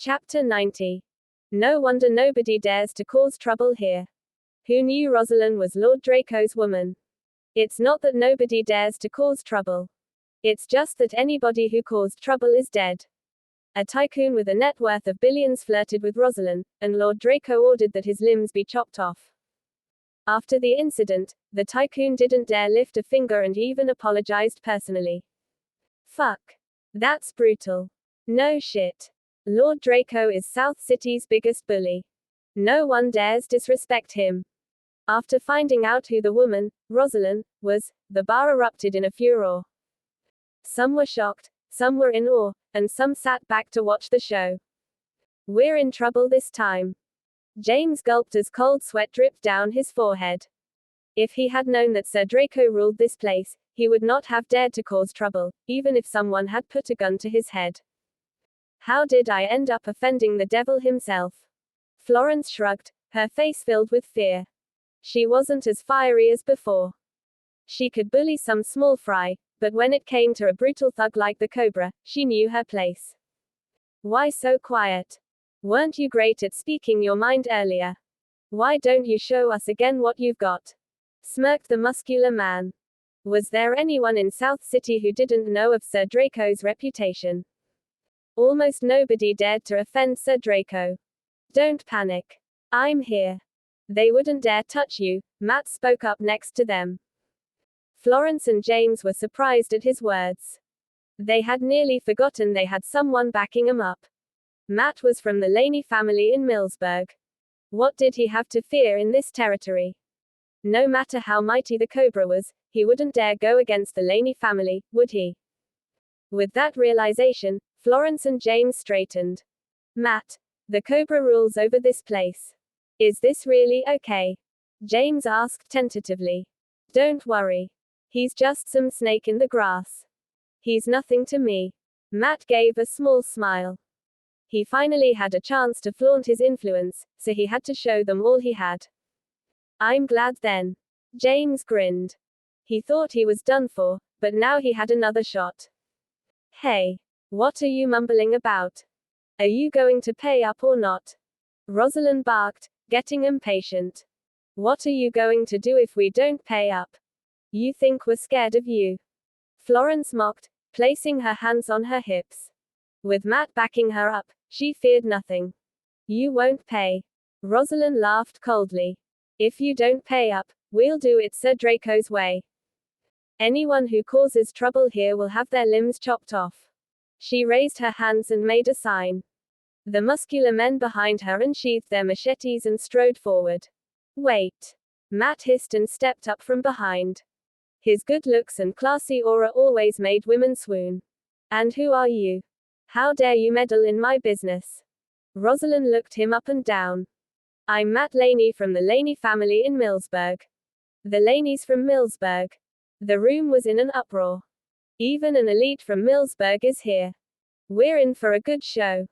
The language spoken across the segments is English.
Chapter 90. No wonder nobody dares to cause trouble here. Who knew Rosalind was Lord Draco's woman? It's not that nobody dares to cause trouble. It's just that anybody who caused trouble is dead. A tycoon with a net worth of billions flirted with Rosalind, and Lord Draco ordered that his limbs be chopped off. After the incident, the tycoon didn't dare lift a finger and even apologized personally. Fuck. That's brutal. No shit. Lord Draco is South City's biggest bully. No one dares disrespect him. After finding out who the woman, Rosalind, was, the bar erupted in a furor. Some were shocked, some were in awe, and some sat back to watch the show. We're in trouble this time. James gulped as cold sweat dripped down his forehead. If he had known that Sir Draco ruled this place, he would not have dared to cause trouble, even if someone had put a gun to his head. How did I end up offending the devil himself? Florence shrugged, her face filled with fear. She wasn't as fiery as before. She could bully some small fry, but when it came to a brutal thug like the Cobra, she knew her place. Why so quiet? Weren't you great at speaking your mind earlier? Why don't you show us again what you've got? Smirked the muscular man. Was there anyone in South City who didn't know of Sir Draco's reputation? Almost nobody dared to offend Sir Draco. Don't panic. I'm here. They wouldn't dare touch you, Matt spoke up next to them. Florence and James were surprised at his words. They had nearly forgotten they had someone backing them up. Matt was from the Laney family in Millsburg. What did he have to fear in this territory? No matter how mighty the Cobra was, he wouldn't dare go against the Laney family, would he? With that realization, Florence and James straightened. Matt, the Cobra rules over this place. Is this really okay? James asked tentatively. Don't worry. He's just some snake in the grass. He's nothing to me. Matt gave a small smile. He finally had a chance to flaunt his influence, so he had to show them all he had. I'm glad then. James grinned. He thought he was done for, but now he had another shot. Hey. What are you mumbling about? Are you going to pay up or not? Rosalind barked, getting impatient. What are you going to do if we don't pay up? You think we're scared of you? Florence mocked, placing her hands on her hips. With Matt backing her up, she feared nothing. You won't pay. Rosalind laughed coldly. If you don't pay up, we'll do it Sir Draco's way. Anyone who causes trouble here will have their limbs chopped off. She raised her hands and made a sign. The muscular men behind her unsheathed their machetes and strode forward. Wait. Matt hissed and stepped up from behind. His good looks and classy aura always made women swoon. And who are you? How dare you meddle in my business? Rosalind looked him up and down. I'm Matt Laney from the Laney family in Millsburg. The Laneys from Millsburg. The room was in an uproar. Even an elite from Millsburg is here. We're in for a good show.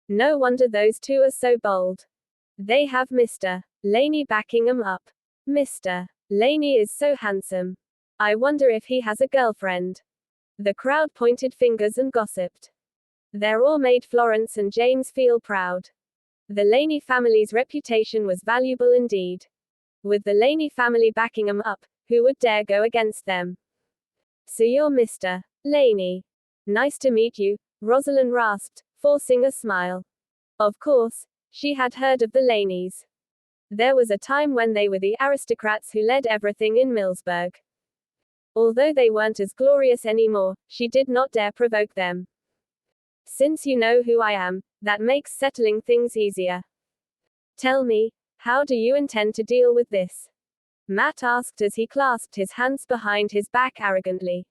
No wonder those two are so bold. They have Mr. Laney backing them up. Mr. Laney is so handsome. I wonder if he has a girlfriend. The crowd pointed fingers and gossiped. Their awe made Florence and James feel proud. The Laney family's reputation was valuable indeed. With the Laney family backing them up, who would dare go against them? So you're Mr. Laney. Nice to meet you, Rosalind rasped, forcing a smile. Of course, she had heard of the Laneys. There was a time when they were the aristocrats who led everything in Millsburg. Although they weren't as glorious anymore, she did not dare provoke them. Since you know who I am, that makes settling things easier. Tell me, how do you intend to deal with this? Matt asked as he clasped his hands behind his back arrogantly.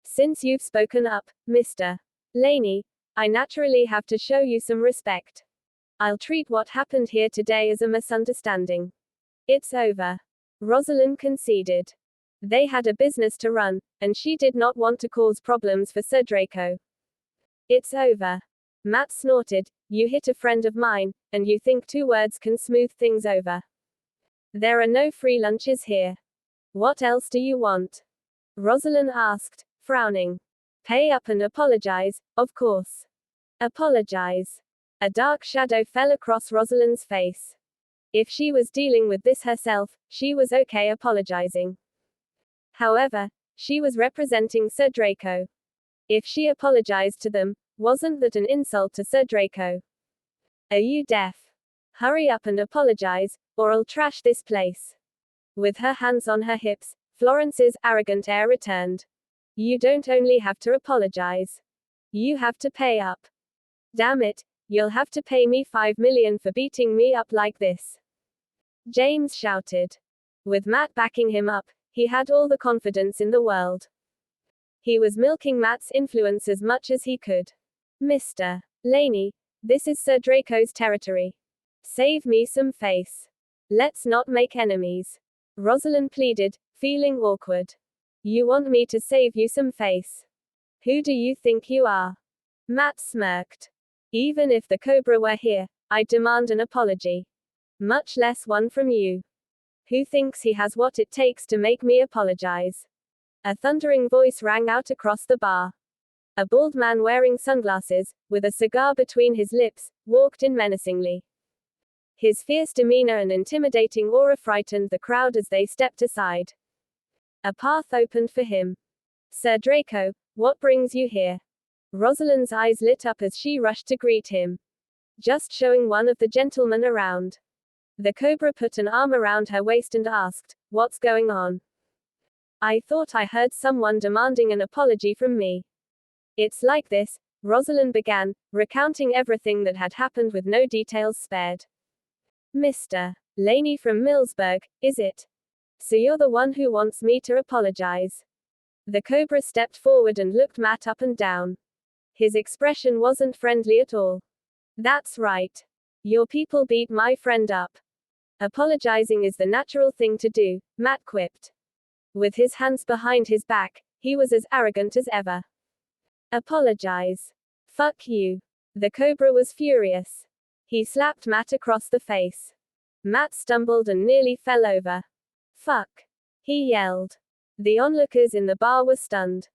Since you've spoken up, Mr. Laney, I naturally have to show you some respect. I'll treat what happened here today as a misunderstanding. It's over. Rosalind conceded. They had a business to run, and she did not want to cause problems for Sir Draco. It's over. Matt snorted. You hit a friend of mine, and you think 2 words can smooth things over. There are no free lunches here. What else do you want? Rosalind asked, frowning. Pay up and apologize, of course. Apologize. A dark shadow fell across Rosalind's face. If she was dealing with this herself, she was okay apologizing. However, she was representing Sir Draco. If she apologized to them, wasn't that an insult to Sir Draco? Are you deaf? Hurry up and apologize, or I'll trash this place. With her hands on her hips, Florence's arrogant air returned. You don't only have to apologize. You have to pay up. Damn it, you'll have to pay me 5 million for beating me up like this. James shouted. With Matt backing him up, he had all the confidence in the world. He was milking Matt's influence as much as he could. Mr. Laney, this is Sir Draco's territory. Save me some face. Let's not make enemies. Rosalind pleaded, feeling awkward. You want me to save you some face? Who do you think you are? Matt smirked. Even if the Cobra were here, I'd demand an apology. Much less one from you. Who thinks he has what it takes to make me apologize? A thundering voice rang out across the bar. A bald man wearing sunglasses, with a cigar between his lips, walked in menacingly. His fierce demeanor and intimidating aura frightened the crowd as they stepped aside. A path opened for him. Sir Draco, what brings you here? Rosalind's eyes lit up as she rushed to greet him. Just showing one of the gentlemen around. The Cobra put an arm around her waist and asked, what's going on? I thought I heard someone demanding an apology from me. It's like this, Rosalind began, recounting everything that had happened with no details spared. Mr. Laney from Millsburg, is it? So you're the one who wants me to apologize. The Cobra stepped forward and looked Matt up and down. His expression wasn't friendly at all. That's right. Your people beat my friend up. Apologizing is the natural thing to do, Matt quipped. With his hands behind his back, he was as arrogant as ever. Apologize. Fuck you. The Cobra was furious. He slapped Matt across the face. Matt stumbled and nearly fell over. Fuck. He yelled. The onlookers in the bar were stunned.